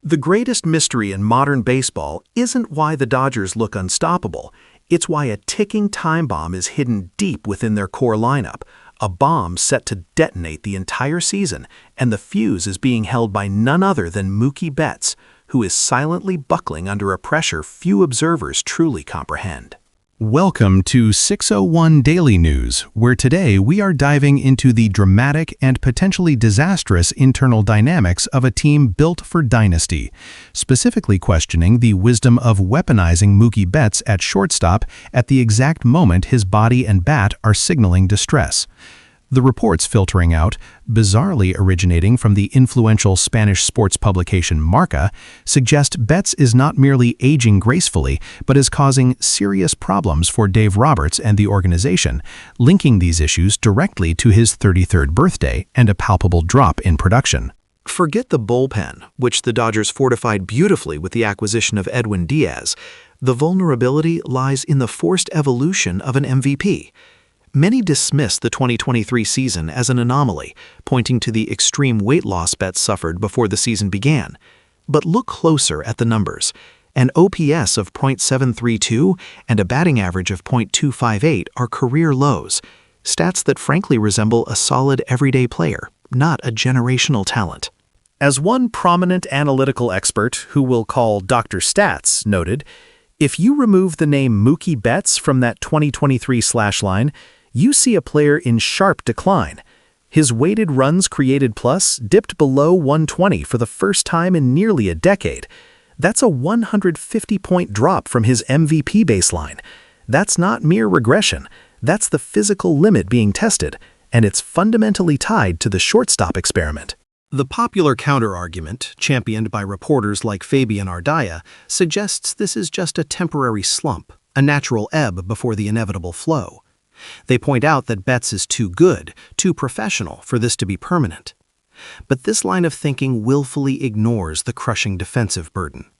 The greatest mystery in modern baseball isn't why the Dodgers look unstoppable. It's why a ticking time bomb is hidden deep within their core lineup, a bomb set to detonate the entire season, and the fuse is being held by none other than Mookie Betts, who is silently buckling under a pressure few observers truly comprehend. Welcome to 601 Daily News, where today we are diving into the dramatic and potentially disastrous internal dynamics of a team built for dynasty, specifically questioning the wisdom of weaponizing Mookie Betts at shortstop at the exact moment his body and bat are signaling distress. The reports filtering out, bizarrely originating from the influential Spanish sports publication Marca, suggest Betts is not merely aging gracefully, but is causing serious problems for Dave Roberts and the organization, linking these issues directly to his 33rd birthday and a palpable drop in production. Forget the bullpen, which the Dodgers fortified beautifully with the acquisition of Edwin Diaz. The vulnerability lies in the forced evolution of an MVP. Many dismiss the 2023 season as an anomaly, pointing to the extreme weight loss Betts suffered before the season began. But look closer at the numbers. An OPS of .732 and a batting average of .258 are career lows, stats that frankly resemble a solid everyday player, not a generational talent. As one prominent analytical expert, who we'll call Dr. Stats, noted, if you remove the name Mookie Betts from that 2023 slash line, you see a player in sharp decline. His weighted runs created plus dipped below 120 for the first time in nearly a decade. That's a 150-point drop from his MVP baseline. That's not mere regression. That's the physical limit being tested, and it's fundamentally tied to the shortstop experiment. The popular counterargument, championed by reporters like Fabian Ardaya, suggests this is just a temporary slump, a natural ebb before the inevitable flow. They point out that Betts is too good, too professional for this to be permanent. But this line of thinking willfully ignores the crushing defensive burden.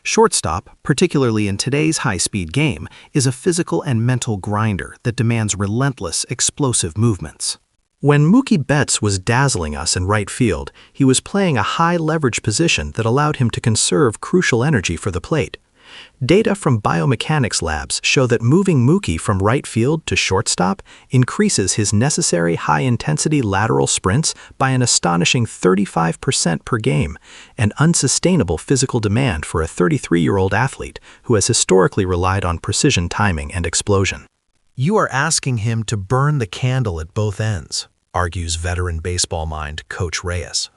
Shortstop, particularly in today's high-speed game, is a physical and mental grinder that demands relentless, explosive movements. When Mookie Betts was dazzling us in right field, he was playing a high-leverage position that allowed him to conserve crucial energy for the plate. Data from biomechanics labs show that moving Mookie from right field to shortstop increases his necessary high-intensity lateral sprints by an astonishing 35% per game, an unsustainable physical demand for a 33-year-old athlete who has historically relied on precision timing and explosion. You are asking him to burn the candle at both ends, argues veteran baseball mind Coach Reyes.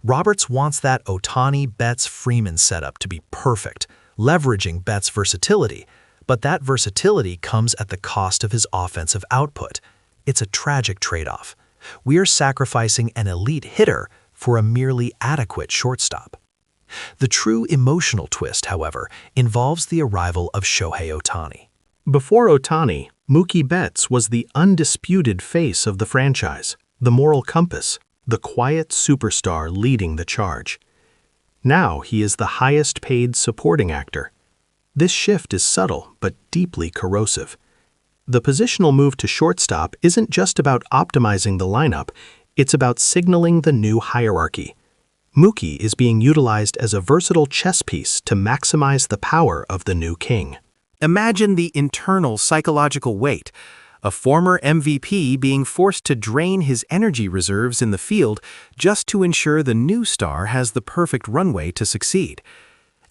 Roberts wants that Ohtani, Betts, Freeman setup to be perfect, leveraging Betts' versatility, but that versatility comes at the cost of his offensive output. It's a tragic trade-off. We are sacrificing an elite hitter for a merely adequate shortstop. The true emotional twist, however, involves the arrival of Shohei Ohtani. Before Ohtani, Mookie Betts was the undisputed face of the franchise, the moral compass, the quiet superstar leading the charge. Now he is the highest-paid supporting actor. This shift is subtle but deeply corrosive. The positional move to shortstop isn't just about optimizing the lineup, it's about signaling the new hierarchy. Mookie is being utilized as a versatile chess piece to maximize the power of the new king. Imagine the internal psychological weight. A former MVP being forced to drain his energy reserves in the field just to ensure the new star has the perfect runway to succeed.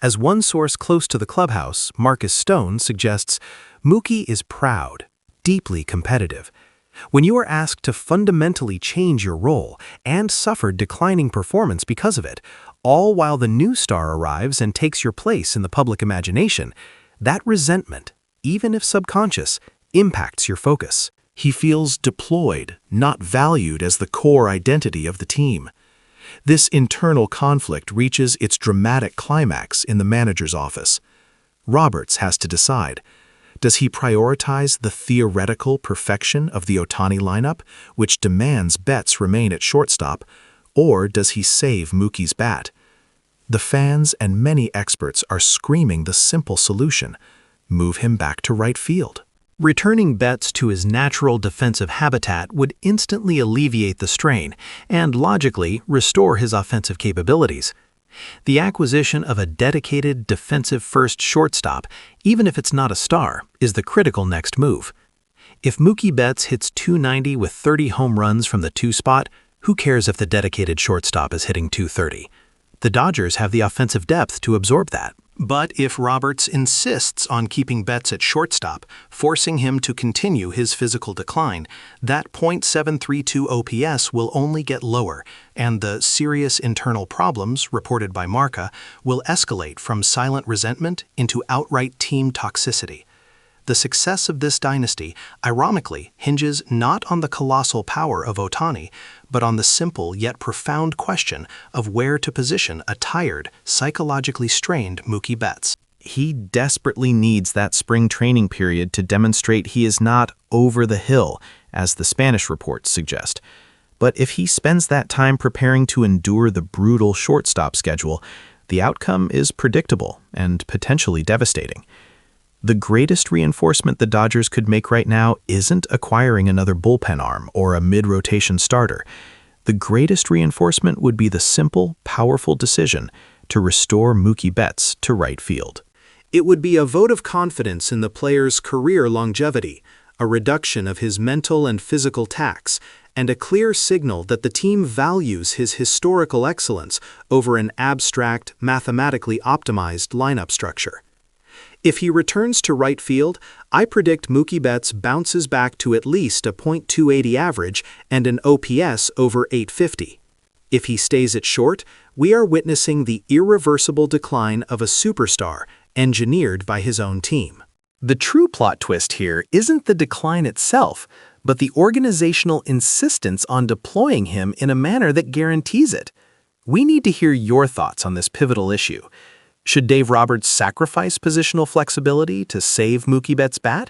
As one source close to the clubhouse, Marcus Stone, suggests, Mookie is proud, deeply competitive. When you are asked to fundamentally change your role and suffer declining performance because of it, all while the new star arrives and takes your place in the public imagination, that resentment, even if subconscious, impacts your focus. He feels deployed, not valued as the core identity of the team. This internal conflict reaches its dramatic climax in the manager's office. Roberts has to decide. Does he prioritize the theoretical perfection of the Ohtani lineup, which demands Betts remain at shortstop, or does he save Mookie's bat? The fans and many experts are screaming the simple solution: move him back to right field. Returning Betts to his natural defensive habitat would instantly alleviate the strain and, logically, restore his offensive capabilities. The acquisition of a dedicated defensive-first shortstop, even if it's not a star, is the critical next move. If Mookie Betts hits .290 with 30 home runs from the 2 spot, who cares if the dedicated shortstop is hitting .230? The Dodgers have the offensive depth to absorb that. But if Roberts insists on keeping Betts at shortstop, forcing him to continue his physical decline, that .732 OPS will only get lower, and the serious internal problems reported by Marca will escalate from silent resentment into outright team toxicity. The success of this dynasty, ironically, hinges not on the colossal power of Ohtani, but on the simple yet profound question of where to position a tired, psychologically strained Mookie Betts. He desperately needs that spring training period to demonstrate he is not over the hill, as the Spanish reports suggest. But if he spends that time preparing to endure the brutal shortstop schedule, the outcome is predictable and potentially devastating. The greatest reinforcement the Dodgers could make right now isn't acquiring another bullpen arm or a mid-rotation starter. The greatest reinforcement would be the simple, powerful decision to restore Mookie Betts to right field. It would be a vote of confidence in the player's career longevity, a reduction of his mental and physical tax, and a clear signal that the team values his historical excellence over an abstract, mathematically optimized lineup structure. If he returns to right field, I predict Mookie Betts bounces back to at least a .280 average and an OPS over .850. If he stays at short, we are witnessing the irreversible decline of a superstar engineered by his own team. The true plot twist here isn't the decline itself, but the organizational insistence on deploying him in a manner that guarantees it. We need to hear your thoughts on this pivotal issue. Should Dave Roberts sacrifice positional flexibility to save Mookie Betts' bat?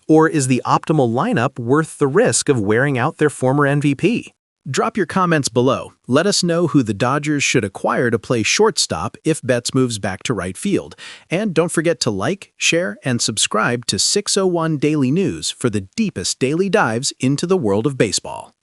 Or is the optimal lineup worth the risk of wearing out their former MVP? Drop your comments below. Let us know who the Dodgers should acquire to play shortstop if Betts moves back to right field. And don't forget to like, share, and subscribe to 601 Daily News for the deepest daily dives into the world of baseball.